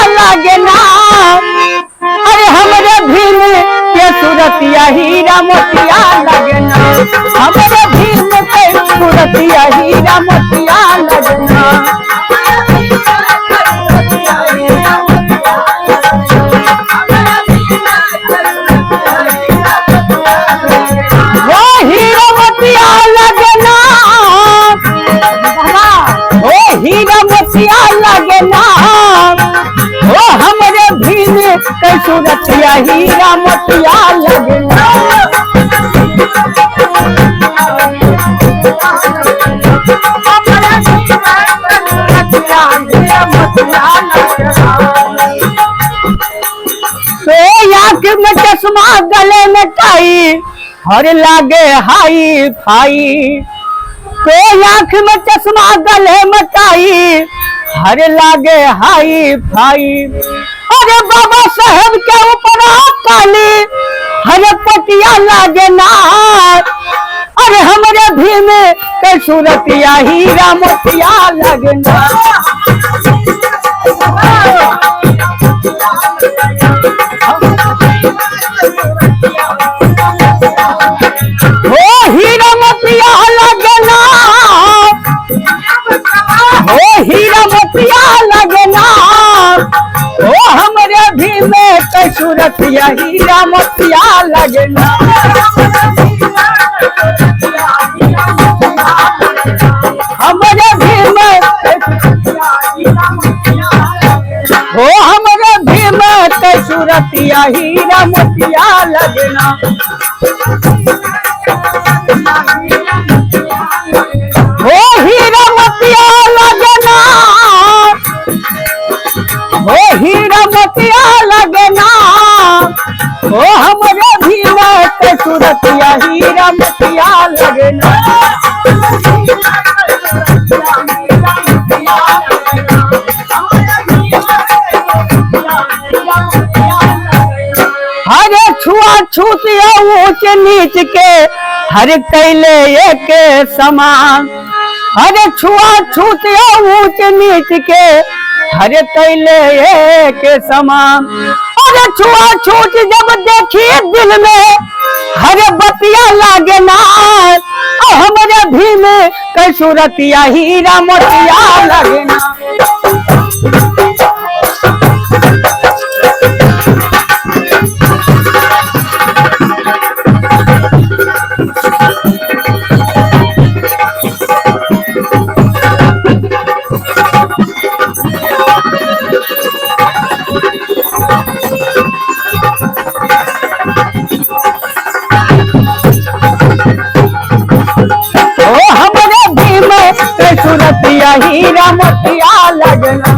मोतिया लगना अरे हमरे भीम के सूरतिया हीरा मोतिया लगना हमरे भीम के सूरतिया हीरा मोतिया लगना वो हीरा मोतिया लगना ओ हीरा मोतिया लगना ओ हमरे भीम के सूरतिया हीरा मोतिया लगना आँख में चश्मा गले में टाई हर लागे हाई फाई तो आँख में चश्मा गले में टाई हर लागे हाई फाई अरे बाबा साहब के ऊपर काली हरे पटिया लागे ना अरे हमरे भीम के सूरतिया हीरा मोतिया लगना हो हीरा मोतिया लगना हो हीरा मोतिया लगना ओ हमरे भीम के सूरतिया हीरा मोतिया लगना हमरे भीम हो हमरे भीम के सूरतिया हीरा मोतिया लगना हो हीरा मोतिया लगना हो हीरा मोतिया लगना हो हमरे भीम के सूरतिया हीरा मोतिया लगना हरे छुआ छूत ऊंच नीच के हर कैले एक समान हरे छुआ छूत ऊंच नीच के हर कैले एक समान अरे छुआ छूत जब देखी दिल में हरे बतिया लागे ना हमरे भीम के सूरतिया हीरा मोतिया लगना ओ हमरे भीम के सूरतिया हीरा मोतिया लगना